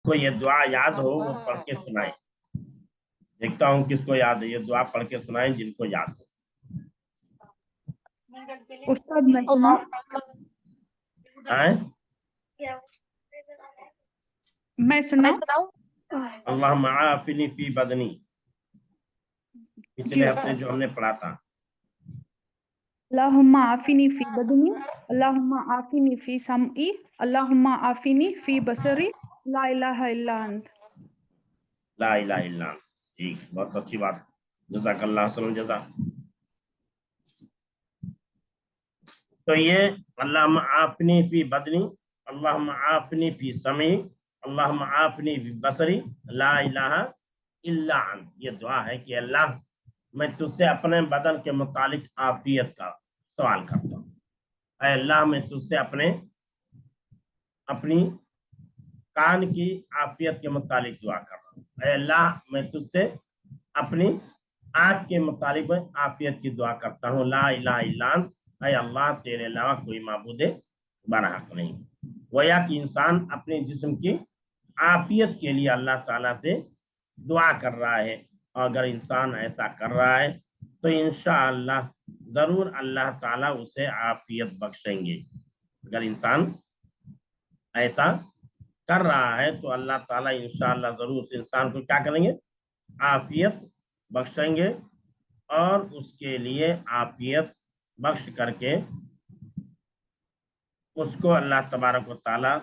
کو یہ دعا یاد ہو وہ پڑھ کے سنائیں. دیکھتا ہوں کس کو یاد ہے. یہ دعا پڑھ کے سنائیں جن کو یاد ہو. استاد میں سناؤں؟ میں سناؤں؟ اللہم عافنی فی بدنی، پچھلے ہفتے جو ہم نے پڑھا تھا. اللہم عافنی فی بدنی، اللہم عافنی فی سمعی، اللہم عافنی فی بصری، لا الہ الا انت. لا الہ الا انت. ٹھیک، بہت اچھی بات. جزاک اللہ خیر جزا. تو یہ اللہم عافنی فی بدنی، اللہم عافنی فی سمعی، اللہم عافنی فی بصری، لا الہ الا انت. یہ دعا ہے کہ اللہ میں تجھ سے اپنے بدن کے متعلق عافیت کا سوال کرتا ہوں. اے اللہ میں تجھ سے اپنی کان کی عافیت کے متعلق دعا کر رہا ہوں. اے اللہ میں تجھ سے اپنی آنکھ کے متعلق عافیت کی دعا کرتا ہوں. لا الہ الا انت، اے اللہ تیرے علاوہ کوئی معبود برحق نہیں. گویا کہ انسان اپنے جسم کی عافیت کے لیے اللہ تعالیٰ سے دعا کر رہا ہے. اور اگر انسان ایسا کر رہا ہے تو انشاءاللہ ضرور اللہ تعالیٰ اسے عافیت بخشیں گے. اگر انسان ایسا کر رہا ہے تو اللہ تعالیٰ انشاءاللہ ضرور اس انسان کو کیا کریں گے؟ عافیت بخشیں گے. اور اس کے لیے عافیت بخش کر کے اس کو اللہ تبارک و تعالیٰ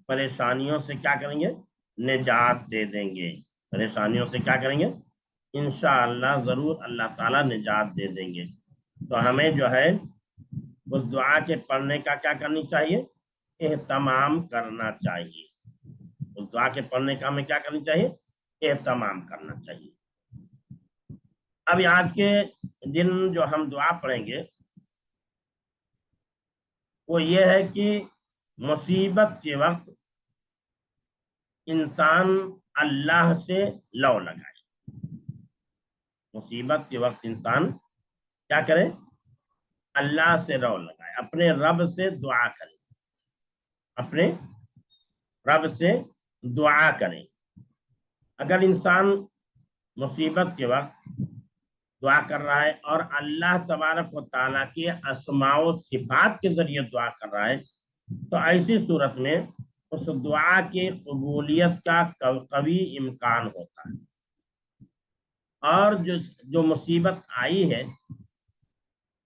پریشانیوں سے کیا کریں گے؟ نجات دے دیں گے. پریشانیوں سے کیا کریں گے؟ انشاءاللہ ضرور اللہ تعالیٰ نجات دے دیں گے. تو ہمیں جو ہے اس دعا کے پڑھنے کا کیا کرنی چاہیے؟ اہتمام کرنا چاہیے. اس دعا کے پڑھنے کا ہمیں کیا کرنی چاہیے؟ اہتمام کرنا چاہیے. اب آج کے دن جو ہم دعا پڑھیں گے وہ یہ ہے کہ مصیبت کے وقت انسان اللہ سے لو لگائے. مصیبت کے وقت انسان کیا کرے؟ اللہ سے لو لگائے، اپنے رب سے دعا کرے. اپنے رب سے دعا کرے. اگر انسان مصیبت کے وقت دعا کر رہا ہے اور اللہ تبارک و تعالیٰ کے اسماء و صفات کے ذریعے دعا کر رہا ہے تو ایسی صورت میں اس دعا کی قبولیت کا قوی امکان ہوتا ہے. اور جو مصیبت آئی ہے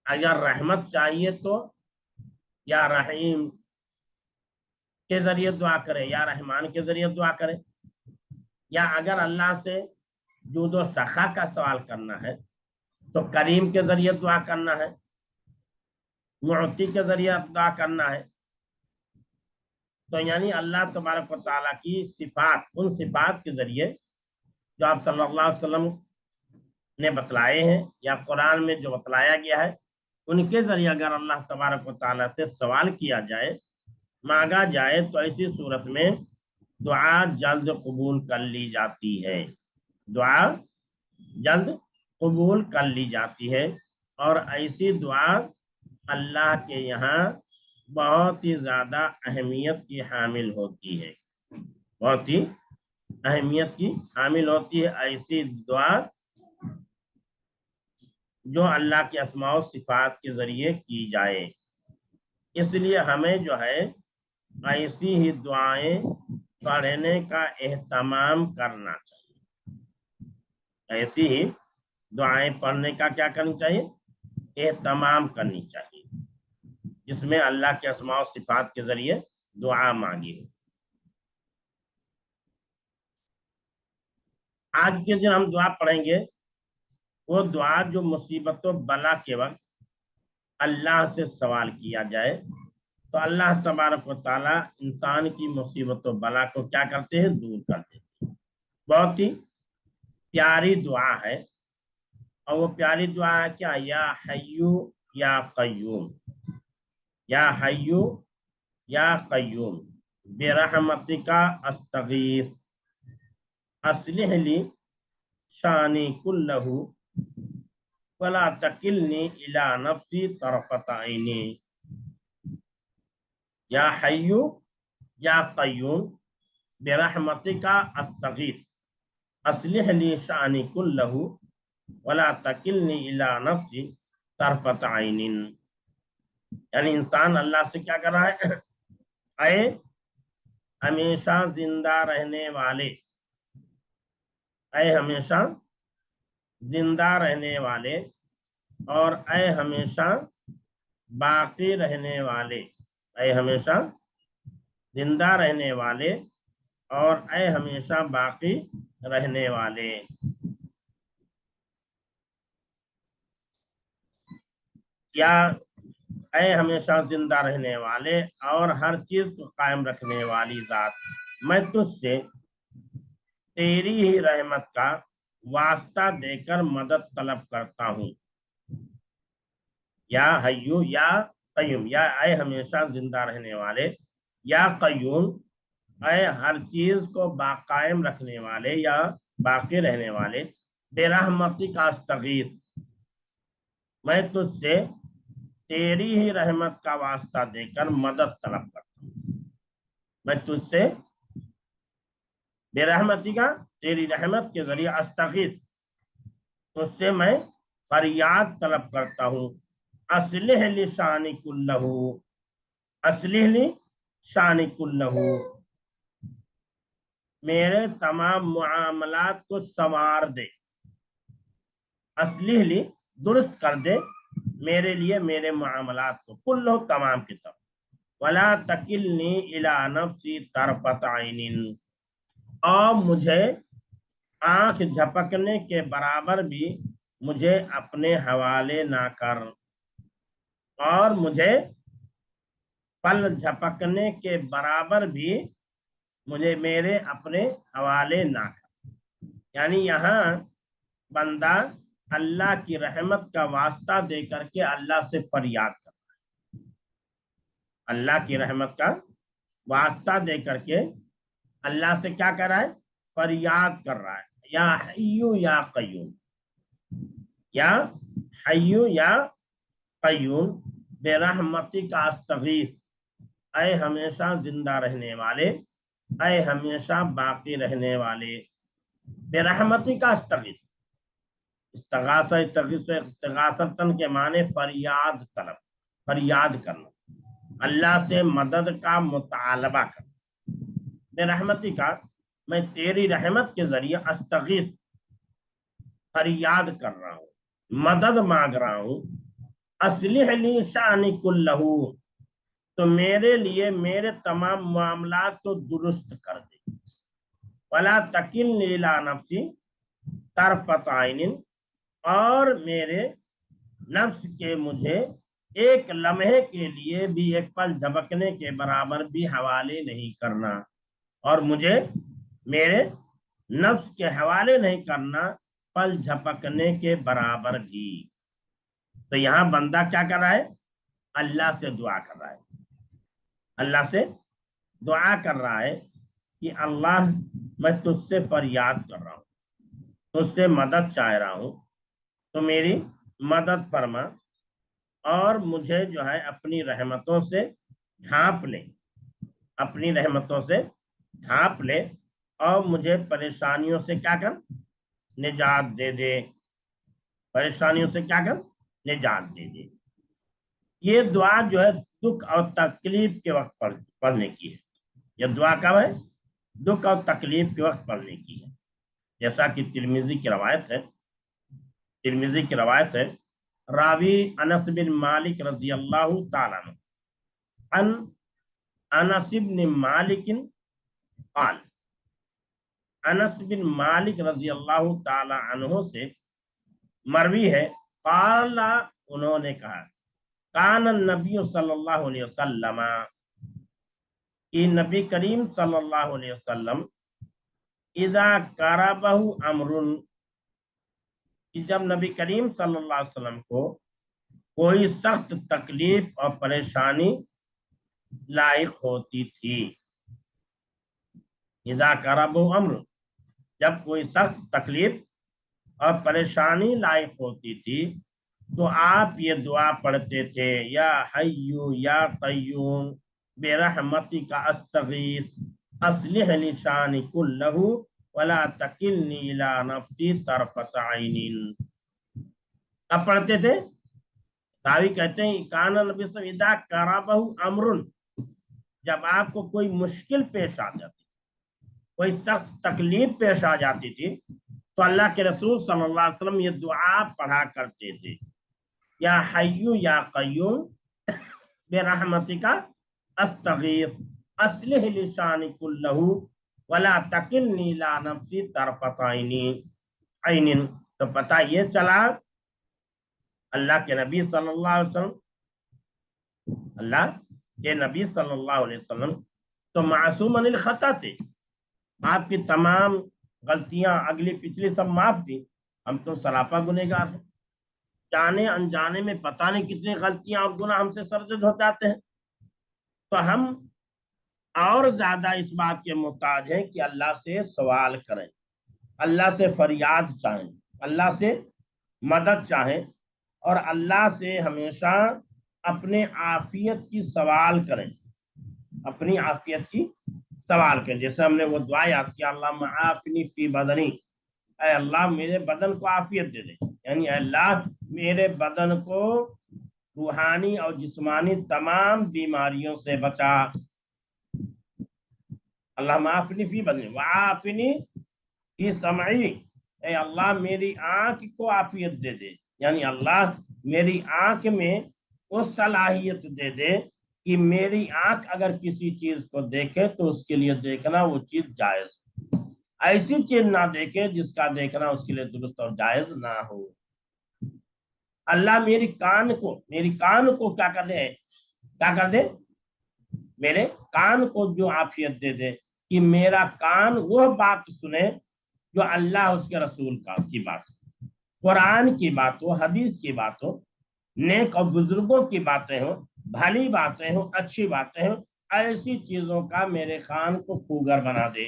اگر رحمت چاہیے تو یا رحیم کے ذریعے دعا کرے یا رحمان کے ذریعے دعا کرے، یا اگر اللہ سے جود و سخا کا سوال کرنا ہے تو کریم کے ذریعے دعا کرنا ہے، معطی کے ذریعے دعا کرنا ہے. تو یعنی اللہ تبارک و تعالیٰ کی صفات، ان صفات کے ذریعے جو آپ صلی اللہ علیہ وسلم نے بتلائے ہیں یا قرآن میں جو بتلایا گیا ہے ان کے ذریعے اگر اللہ تبارک و تعالیٰ سے سوال کیا جائے، مانگا جائے تو ایسی صورت میں دعا جلد قبول کر لی جاتی ہے. دعا جلد قبول کر لی جاتی ہے. اور ایسی دعا اللہ کے یہاں بہت ہی زیادہ اہمیت کی حامل ہوتی ہے. بہت ہی اہمیت کی حامل ہوتی ہے ایسی دعا جو اللہ کے اسماء و صفات کے ذریعے کی جائے. اس لیے ہمیں جو ہے ایسی ہی دعائیں پڑھنے کا اہتمام کرنا چاہیے. ایسی ہی دعائیں پڑھنے کا کیا کرنی چاہیے؟ اہتمام کرنی چاہیے جس میں اللہ کے اسماء و صفات کے ذریعے دعا مانگی ہو. آج کے دن ہم دعا پڑھیں گے وہ دعا جو مصیبت و بلا کے وقت اللہ سے سوال کیا جائے تو اللہ تبارک و تعالیٰ انسان کی مصیبت و بلا کو کیا کرتے ہیں؟ دور کر دیتے ہیں. بہت ہی پیاری دعا ہے. اور وہ پیاری دعا ہے کیا؟ یا حیو یا قیوم، یا حیو یا قیوم برحمتک استغیث اصلح لی شانی کلہ ولا تکلنی الی نفسی طرفۃ عینی. یا حیو یا قیوم बिरहमतिका अस्तगीथ अस्लिह ली शानी कुल्लहु वला तकिलनी इला नफ्सी तरफत आइनिन। यानी इंसान अल्लाह से क्या कर रहा है, अय हमेशा जिंदा रहने वाले, अय हमेशा जिंदा रहने वाले, और अय हमेशा बाकी रहने वाले, अय हमेशा जिंदा रहने वाले और अय हमेशा बाकी रहने वाले। या अय हमेशा जिंदा रहने वाले और हर चीज को कायम रखने वाली जात, मैं तुझसे तेरी ही रहमत का वास्ता देकर मदद तलब करता हूँ। या हय्यू या कय्यूम, या अय हमेशा जिंदा रहने वाले, या कय्यूम अय हर चीज को बाकायम रखने वाले या बाकी रहने वाले, बेरहमती का अस्तगीथ, मैं तुझसे तेरी ही रहमत का वास्ता देकर मदद तलब करता हूँ। मैं तुझसे बेरहमती का, तेरी रहमत के जरिए, अस्तगीथ तुझसे मैं फरियाद तलब करता हूँ। अस्लिह ली शानी कुल्लहू, अस्लिह ली शानी कुल्लहू, मेरे तमाम मुआमलात को संवार दे। अस्लिह ली दुरुस्त कर दे मेरे लिए मेरे मुआमलात को, कुल्लहू तमाम की तमाम, वला तकिलनी इला नफ्सी तरफत आइनिन, और मुझे आंख झपकने के बराबर भी मुझे अपने हवाले ना कर, और मुझे पल झपकने के बराबर भी मुझे मेरे अपने हवाले ना कर। यानी यहाँ बंदा अल्लाह की रहमत का वास्ता दे करके अल्लाह से फरियाद कर रहा है, अल्लाह की रहमत का वास्ता दे करके अल्लाह से क्या कर रहा है, फरियाद कर रहा है। या हय्यू या कय्यूम, या हय्यू या कय्यूम बेरहमती का अस्तगीथ, अय हमेशा जिंदा रहने वाले, अय हमेशा बाकी रहने वाले, बेरहमती का अस्तगीथ, इस्तिगासतन के माने फरियाद तलब, फरियाद करना, अल्लाह से मदद का मुतालबा करना। बेरहमती का, मैं तेरी रहमत के जरिए अस्तगीथ फरियाद कर रहा हूँ, मदद मांग रहा हूँ। अस्लिह ली शानी कुल्लहू, तो मेरे लिए मेरे तमाम मामलात को दुरुस्त कर दे। वला तकिलनी इला नफ्सी तरफत आइनिन, और मेरे नफ्स के मुझे एक लम्हे के लिए भी, एक पल झपकने के बराबर भी हवाले नहीं करना, और मुझे मेरे नफ्स के हवाले नहीं करना पल झपकने के बराबर भी। तो यहाँ बंदा क्या कर रहा है, अल्लाह से दुआ कर रहा है, अल्लाह से दुआ कर रहा है कि अल्लाह मैं तुझसे फरियाद कर रहा हूँ, तुझसे मदद चाह रहा हूँ, तो मेरी मदद फरमा, और मुझे जो है अपनी रहमतों से ढांप ले, अपनी रहमतों से ढांप ले, और मुझे परेशानियों से क्या कर, निजात दे दे, परेशानियों से क्या कर, निजात दे दे। ये दुआ जो है दुख और तकलीफ के वक्त पढ़ने की है। यह दुआ कब है, दुख और तकलीफ के वक्त पढ़ने की है। जैसा कि तिरमिजी की रवायत है, तिरमिजी की रवायत है, रावी अनस बिन मालिक रजी अल्लाह ताला अन अनस बिन मालिक काल, अनस बिन मालिक रजी अल्लाह ताला अन्हु से मरवी है, काला उन्होंने कहा, कान नबी सल्लल्लाहु अलैहि वसल्लम, कि नबी करीम सल्लल्लाहु अलैहि वसल्लम, इज़ा करबहु अमरुन, कि जब नबी करीम सल्लल्लाहु अलैहि वसल्लम को कोई सख्त तकलीफ और परेशानी लायक होती थी, इज़ा करबहु अमरुन, जब कोई सख्त तकलीफ और परेशानी लायक होती थी, तो आप ये दुआ पढ़ते थे, या हय्यू या कय्यूम बेरहमती का अस्तगीथ अस्लिह लिसानी कुल्लहु वला तकिलनी इला नफ्सी तरफत ऐनिन। अब पढ़ते थे, सावी कहते हैं कान नबी सल्लल्लाहु अलैहि वसल्लम इदा कराबहु अमरुन, जब आपको कोई मुश्किल पेश आ जाती, कोई सख्त तकलीफ पेश आ जाती थी, तो अल्लाह के रसूल सल्लल्लाहु अलैहि वसल्लम ये दुआ पढ़ा करते थे, या हय्यु या कय्यूम बिरहमतिका अस्तगीथ अस्लिह लिसानी कुल्लहु वला तकिलनी इला नफ्सी तरफत ऐनिन। तो पता ये चला अल्लाह के नबी सल्लल्लाहु अलैहि वसल्लम, अल्लाह के नबी सल्लल्लाहु अलैहि वसल्लम तो मासूम अनिल खता थे, आपकी तमाम गलतियां अगली पिछली सब माफ थी, हम तो सरापा गुनहगार हैं, जाने अनजाने में पता नहीं कितनी गलतियां और गुनाह हमसे सरजद हो जाते हैं। तो हम और ज्यादा इस बात के मोहताज हैं कि अल्लाह से सवाल करें, अल्लाह से फरियाद चाहें, अल्लाह से मदद चाहें, और अल्लाह से हमेशा अपने आफियत की सवाल करें, अपनी आफियत की सवाल करें। जैसे हमने वो दुआ याद किया, अल्लाह आफिनी फी बदनी, ऐ अल्लाह मेरे बदन को आफियत दे दे, यानी अल्लाह मेरे बदन को रूहानी और जिस्मानी तमाम बीमारियों से बचा। अल्लाह आफिनी फी बदनी वाफिनी फी समई, ऐ अल्लाह मेरी आंख को आफियत दे दे, यानी अल्लाह मेरी आंख में वो सलाहियत दे दे कि मेरी आंख अगर किसी चीज को देखे तो उसके लिए देखना वो चीज जायज, ऐसी चीज ना देखे जिसका देखना उसके लिए दुरुस्त और जायज ना हो। अल्लाह मेरी कान को क्या कर दे, मेरे कान को जो आफियत दे दे कि मेरा कान वह बात सुने जो अल्लाह उसके रसूल की बात, कुरान की बात हो, हदीस की बात हो, नेक और बुजुर्गों की बातें हो, भली बातें हो, अच्छी बातें हो, ऐसी चीजों का मेरे कान को खूगर बना दे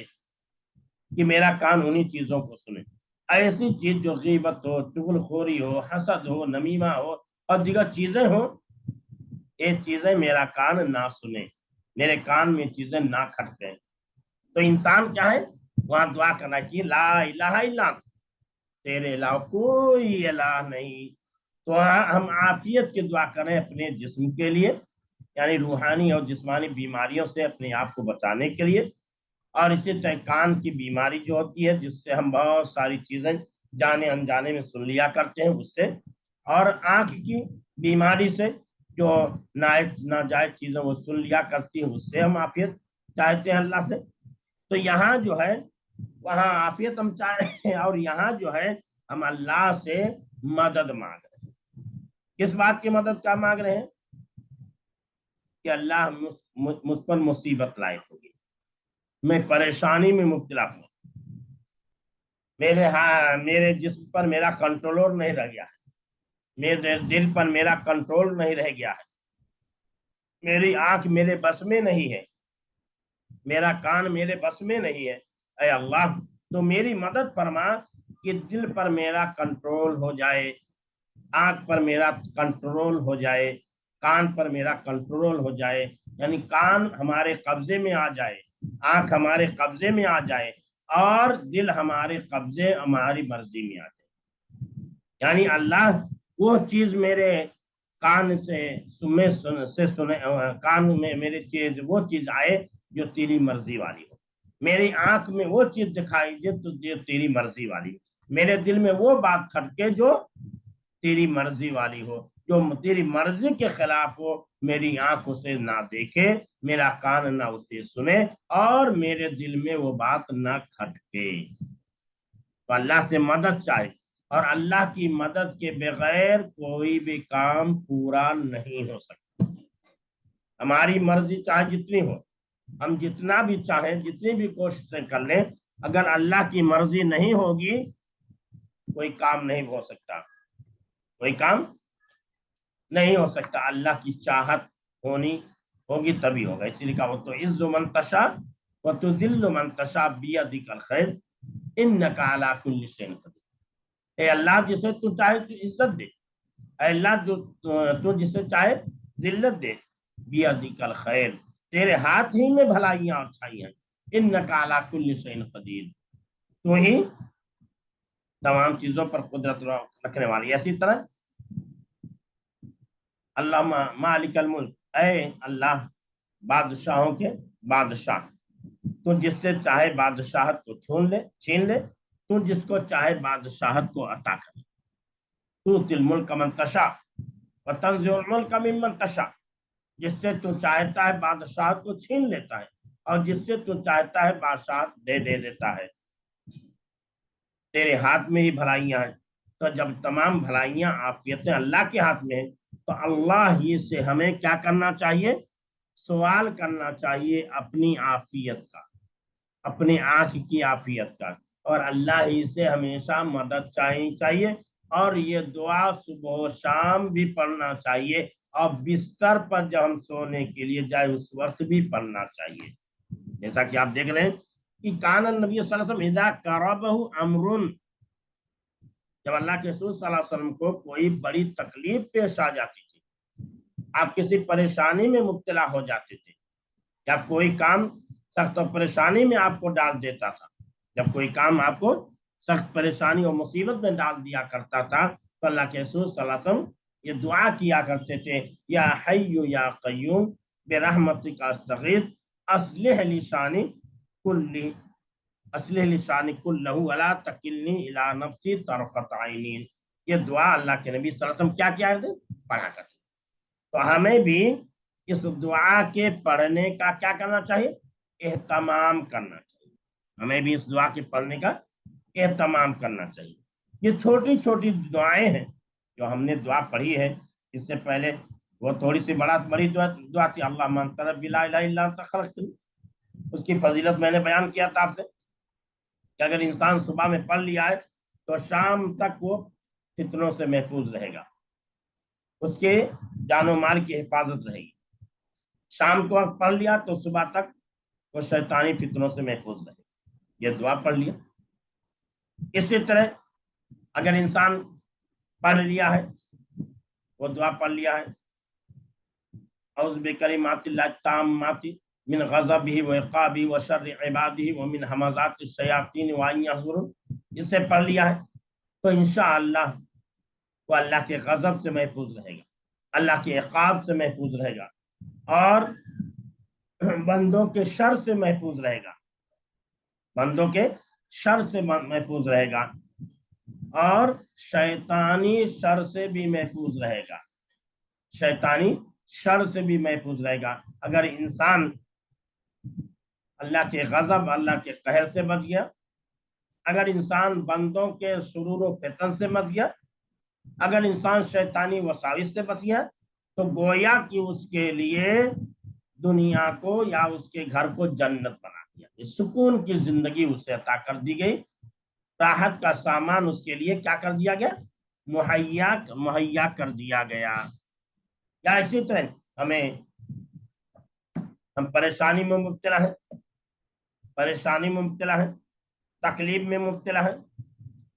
कि मेरा कान उन्हीं चीजों को सुने। ऐसी चीज जो गीबत हो, चुगलखोरी हो, हसद हो, नमीमा हो और दीगर चीजें हो, ये चीजें मेरा कान ना सुने, मेरे कान में चीजें ना खटके। तो इंसान क्या है, वहां दुआ करना चाहिए, ला इलाहा इल्ला तेरे अलावा कोई इलाह नहीं। तो हम आफियत की दुआ करें अपने जिस्म के लिए, यानी रूहानी और जिस्मानी बीमारियों से अपने आप को बचाने के लिए, और इसी तरह कान की बीमारी जो होती है जिससे हम बहुत सारी चीजें जाने अनजाने में सुन लिया करते हैं उससे, और आंख की बीमारी से जो नाजायज चीजें वो सुन लिया करती है उससे हम आफियत चाहते हैं अल्लाह से। तो यहाँ जो है वहाँ आफियत हम चाहते हैं, और यहाँ जो है हम अल्लाह से मदद मांग रहे हैं। किस बात की मदद का मांग रहे हैं कि अल्लाह मुझ पर मुसीबत लायक होगी, मैं परेशानी में मुब्तला हूँ, मेरे जिस्म पर मेरा कंट्रोल नहीं रह गया है, मेरे दिल पर मेरा कंट्रोल नहीं रह गया है, मेरी आंख मेरे बस में नहीं है, मेरा कान मेरे बस में नहीं है। ऐ अल्लाह तो मेरी मदद फरमा कि दिल पर मेरा कंट्रोल हो जाए, आंख पर मेरा कंट्रोल हो जाए, कान पर मेरा कंट्रोल हो जाए, यानी कान हमारे कब्जे में आ जाए, आंख हमारे कब्जे में आ जाए, और दिल हमारे कब्जे हमारी मर्जी में आ जाए। यानी अल्लाह वो चीज मेरे कान से सुने, कान में मेरे चीज वो चीज आए जो तेरी मर्जी वाली हो, मेरी आंख में वो चीज दिखाई दे तो तेरी मर्जी वाली, मेरे दिल में वो बात खटके जो तेरी मर्जी वाली हो, जो तेरी मर्जी के खिलाफ हो, मेरी आंख उसे ना देखे, मेरा कान ना उसे सुने, और मेरे दिल में वो बात ना खटके। तो अल्लाह से मदद चाहे, और अल्लाह की मदद के बगैर कोई भी काम पूरा नहीं हो सकता। हमारी मर्जी चाहे जितनी हो, हम जितना भी चाहें, जितनी भी कोशिशें कर लें, अगर अल्लाह की मर्जी नहीं होगी कोई काम नहीं हो सकता, कोई काम नहीं हो सकता। अल्लाह की चाहत होगी तभी होगा। इसलिए कहा तो इज्जु मन तशा व तुज़िल्लु मन तशा बियदिकल खैर इन्नका अला कुल्लि शैइन क़दीर। ए अल्लाह जिसे तू चाहे तू इज्जत दे, अल्लाह जो तू जिसे चाहे जिल्लत दे, बियदिकल खैर तेरे हाथ ही में भलाइयां और अच्छाइयां, इन्नका अला कुल्लि शैइन कदीर, तू ही तमाम चीजों पर कुदरत रखने वाली। इसी तरह अल्लाह मालिकल मुल्क, ऐ अल्लाह बादशाहों के बादशाह, तू जिससे चाहे बादशाहत को छीन ले, तू जिसको चाहे बादशाहत को अता करे। तू तिल मुल्क मन तशा व तंज़िउल मुल्क मिम्मन तशा, जिससे तू चाहता है बादशाहत को छीन लेता है और जिससे तू चाहता है बादशाहत दे देता है। तेरे हाथ में ही भलाइयां हैं, तो जब तमाम भलाइयां आफियतें अल्लाह के हाथ में है, तो अल्लाह ही से हमें क्या करना चाहिए? सवाल करना चाहिए अपनी आफियत का, अपनी आंख की आफियत का, और अल्लाह ही से हमेशा मदद चाहिए। और ये दुआ सुबह शाम भी पढ़ना चाहिए, और बिस्तर पर जब हम सोने के लिए जाए उस वक्त भी पढ़ना चाहिए। जैसा कि आप देख रहे हैं कि कान नबी सल्लल्लाहु अलैहि वसल्लम इज़ा करबहु अमरुन, जब अल्लाह के रसूल सल्लल्लाहु अलैहि वसल्लम को कोई बड़ी तकलीफ पेश आ जाती थी, आप किसी परेशानी में मुब्तला हो जाते थे, या कोई काम सख्त परेशानी में आपको डाल देता था, जब कोई काम आपको सख्त परेशानी और मुसीबत में डाल दिया करता था, तो अल्लाह के रसूल सल्लल्लाहु अलैहि वसल्लम ये दुआ किया करते थे, या हय्यु या क़य्यूम बिरहमतिका अस्तगीथ अस्लिह लिसानी कुल्ली अस्लिह लिसानी कुल्लहु वला तकिलनी इला नफ्सी तरफत ऐनीन। ये दुआ अल्लाह के नबी सल्लल्लाहु अलैहि वसल्लम क्या किया करते? पढ़ा करते। तो हमें भी इस दुआ के पढ़ने का क्या करना चाहिए? एहतमाम करना चाहिए। हमें भी इस दुआ के पढ़ने का एहतमाम करना चाहिए। ये छोटी छोटी दुआएं हैं जो हमने दुआ पढ़ी है। इससे पहले वो थोड़ी सी बड़ी दुआ थी, अल्लाह मन तरफ बिला इला इल्ला अंता खलक़तनी, उसकी फजीलत मैंने बयान किया था आपसे कि अगर इंसान सुबह में पढ़ लिया है तो शाम तक वो फितनों से महफूज रहेगा, उसके जानो माल की हिफाजत रहेगी। शाम को पढ़ लिया तो सुबह तक वो शैतानी फितनों से महफूज रहेगा। ये दुआ पढ़ लिया। इसी तरह अगर इंसान पढ़ लिया है, वो दुआ पढ़ लिया है, औज़ु बिकलिमातिल्लाहि ताम्माति मिन ग़ज़बिही व इक़ाबिही व शर्रि इबादिही व मिन हमाज़ाति शयातीन व अन यहज़ुरुन, इसे पढ़ लिया है तो इंशाअल्लाह वो अल्लाह के गज़ब से महफूज रहेगा, अल्लाह के इक़ाब से महफूज रहेगा, और बंदों के शर से महफूज रहेगा, बंदों के शर से महफूज रहेगा, और शैतानी शर से भी महफूज रहेगा, शैतानी शर से भी महफूज रहेगा। अगर इंसान अल्लाह के गज़ब, अल्लाह के कहर से बच गया, अगर इंसान बंदों के शुरूर व फितन से बच गया, अगर इंसान शैतानी वसाविस से बच गया, तो गोया कि उसके लिए दुनिया को या उसके घर को जन्नत बना दिया, सुकून की जिंदगी उसे अता कर दी गई, राहत का सामान उसके लिए क्या कर दिया गया? मुहैया कर दिया गया। या इसी तरह हम परेशानी में मुब्तला है, परेशानी में मुब्तला है, तकलीफ में मुब्तला है,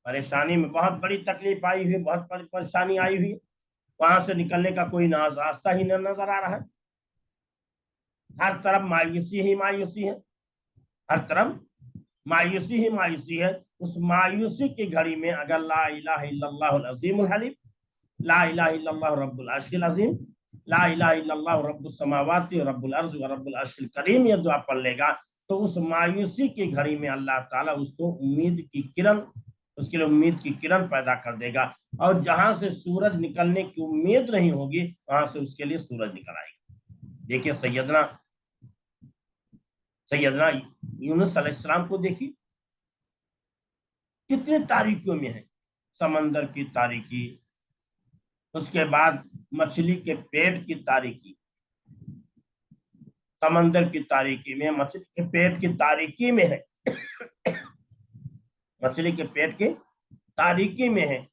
परेशानी में बहुत बड़ी तकलीफ आई हुई, बहुत बड़ी परेशानी आई हुई, वहां से निकलने का कोई रास्ता ही नहीं नजर आ रहा है, हर तरफ मायूसी ही मायूसी है, हर तरफ मायूसी ही मायूसी है। उस मायूसी की घड़ी में अगर ला इलाहा इल्लल्लाहुल अज़ीमुल हलीम, ला इलाहा इल्लल्लाहु रब्बुल अर्शिल अज़ीम, ला इलाहा इल्लल्लाहु रब्बुस समावाति व रब्बुल अर्ज़ि व रब्बुल अर्शिल करीम, ये दुआ पढ़ लेगा तो उस मायूसी की घड़ी में अल्लाह ताला उसको उम्मीद की किरण, उसके लिए उम्मीद की किरण पैदा कर देगा, और जहां से सूरज निकलने की उम्मीद नहीं होगी वहां से उसके लिए सूरज निकल आएगा। देखिए सैयदना यूनुस अलैहिस्सलाम को देखिए, कितनी तारीकियों में है, समंदर की तारीकी, उसके बाद मछली के पेट की तारीकी, समंदर की तारीकी में, मछली के पेट की तारीकी में है, मछली के पेट की तारीकी में है,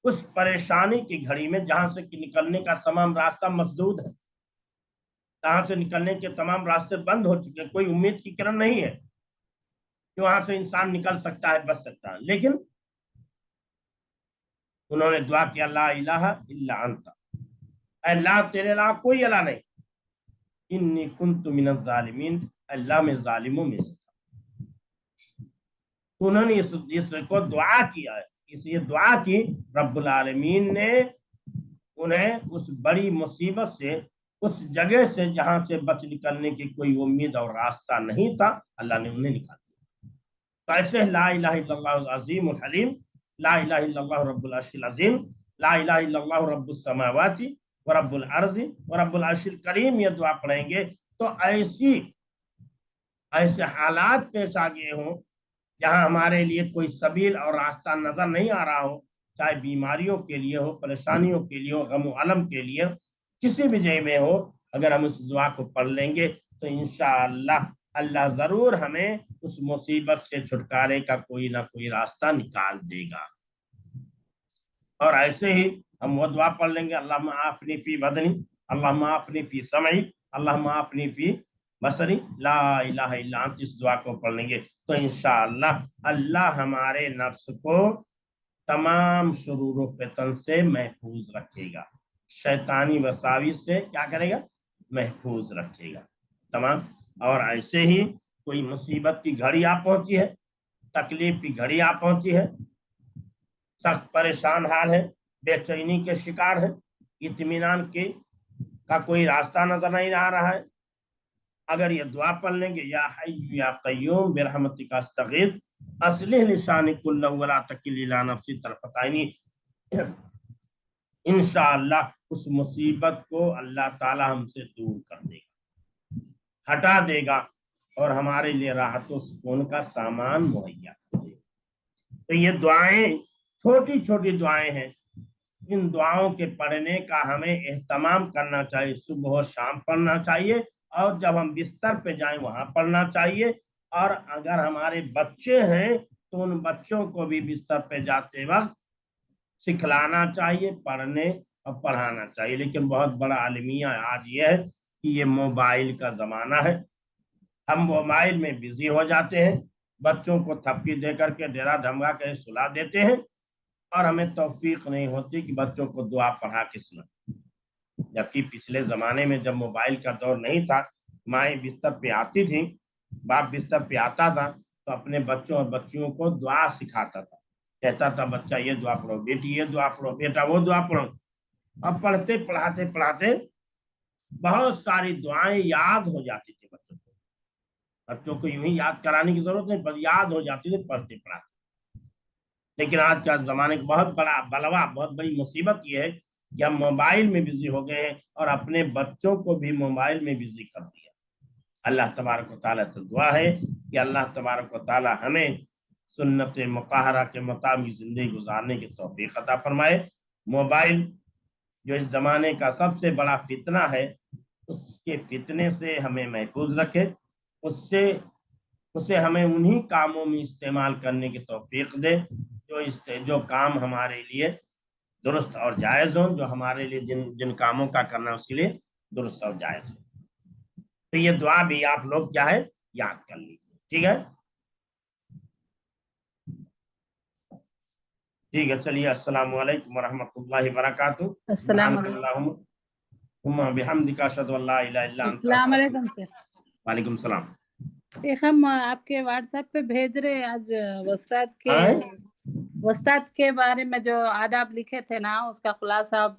उस परेशानी की घड़ी में जहां से निकलने का तमाम रास्ता मसदूद है, जहां से निकलने के तमाम रास्ते बंद हो चुके हैं, कोई उम्मीद की किरण नहीं है कि वहां से इंसान निकल सकता है, बच सकता है, लेकिन उन्होंने दुआ किया ला इलाहा इल्ला अंता, अल्लाह तेरे अलावा कोई अल्लाह नहीं, इन्नी कुन्तु मिनज़ ज़ालिमीन, अल्लाह में जालिमों में से था। उन्होंने इस को दुआ किया है, इसलिए दुआ की रब्बुल आलमीन ने उन्हें उस बड़ी मुसीबत से, उस जगह से जहां से बच निकलने की कोई उम्मीद और रास्ता नहीं था, अल्लाह ने उन्हें निकाल दिया। तो ऐसे ला इलाहा इल्लल्लाह अज़ीम उल हलीम, ला इलाहा इल्लल्लाह रब्बुल अर्शिल अज़ीम, ला इलाहा इल्लल्लाह रब्बुस समावाति व रब्बुल अर्ज़ि व रब्बुल अर्शिल करीम, ये दुआ पढ़ेंगे तो ऐसे हालात पेश आ गए हों जहां हमारे लिए कोई सबील और रास्ता नजर नहीं आ रहा हो, चाहे बीमारियों के लिए हो, परेशानियों के लिए हो, गम अलम के लिए, किसी भी जगह में हो, अगर हम उस दुआ को पढ़ लेंगे तो इंशाअल्लाह अल्लाह जरूर हमें उस मुसीबत से छुटकारे का कोई ना कोई रास्ता निकाल देगा। और ऐसे ही हम वो दुआ पढ़ लेंगे, अल्लाहुम्मा आफनी फी बदनी, अल्लाहुम्मा आफनी फी समई, अल्लाहुम्मा आफनी फी बसरी, ला इलाहा इल्ला अंत, इस दुआ को पढ़ लेंगे तो इंशाअल्लाह अल्लाह हमारे नफ्स को तमाम शुरूर फितन से महफूज रखेगा, शैतानी वसाविस से क्या करेगा, महफूज रखेगा तमाम। और ऐसे ही कोई मुसीबत की घड़ी आ पहुंची है, तकलीफ की घड़ी आ पहुंची है, सख्त परेशान हाल है, बेचैनी के शिकार है, इत्मीनान के का कोई रास्ता नजर नहीं आ रहा है, अगर ये दुआ पढ़ लेंगे, या हय्यु या क़य्यूम बिरहमतिका अस्तगीथ अस्लिह लिसानी कुल्लहु वला तकिल इला नफ्सी तरफत ऐनी, इंशाअल्लाह उस मुसीबत को अल्लाह ताला हमसे दूर कर देगा, हटा देगा और हमारे लिए राहत और सुकून का सामान मुहैया कर देगा। तो ये दुआएं छोटी छोटी दुआएं हैं, इन दुआओं के पढ़ने का हमें एहतमाम करना चाहिए, सुबह और शाम पढ़ना चाहिए, और जब हम बिस्तर पे जाएं वहां पढ़ना चाहिए। और अगर हमारे बच्चे हैं तो उन बच्चों को भी बिस्तर पे जाते वक्त सिखलाना चाहिए, पढ़ने और पढ़ाना चाहिए। लेकिन बहुत बड़ा अलमिया आज ये है कि ये मोबाइल का जमाना है, हम मोबाइल में बिजी हो जाते हैं, बच्चों को थपकी दे करके डेरा धमका के सुला देते हैं, और हमें तौफीक नहीं होती कि बच्चों को दुआ पढ़ा के सुना। जबकि पिछले जमाने में जब मोबाइल का दौर नहीं था, माएँ बिस्तर पे आती थी, बाप बिस्तर पे आता था तो अपने बच्चों और बच्चियों को दुआ सिखाता था, कहता था बच्चा ये दुआ पढ़ो, बेटी ये दुआ पढ़ो, बेटा वो दुआ पढ़ो। अब पढ़ते पढ़ाते पढ़ाते बहुत सारी दुआएं याद हो जाती थी बच्चों को, बच्चों को यूं ही याद कराने की जरूरत नहीं, पर याद हो जाती थी पढ़ते पढ़ाते। लेकिन आज का जमाने का बहुत बड़ा बलवा, बहुत बड़ी मुसीबत ये है कि हम मोबाइल में बिजी हो गए हैं और अपने बच्चों को भी मोबाइल में बिजी कर दिया। अल्लाह तबारक व तआला से दुआ है कि अल्लाह तबारक व तआला हमें सुन्नत मुताहरा के मुताबिक जिंदगी गुजारने की तौफीक अता फरमाए। मोबाइल जो इस जमाने का सबसे बड़ा फितना है, उसके फितने से हमें महफूज रखे, उससे हमें उन्हीं कामों में इस्तेमाल करने की तौफीक दे जो काम हमारे लिए दुरुस्त और जायज़ हो, जो हमारे लिए जिन कामों का करना उसके लिए दुरुस्त और जायज़ हो। तो ये दुआ भी आप लोग क्या है याद कर लीजिए, ठीक है। ठीक है, चलिए, अस्सलामु अलैकुम वरहमतुल्लाहि वबरकातुहू। अस्सलाम वालेकुम। वालेकुम सलाम। शेख हम आपके व्हाट्सएप पे भेज रहे हैं आज वस्ताद के बारे में जो आदाब लिखे थे ना, उसका खुलासा आप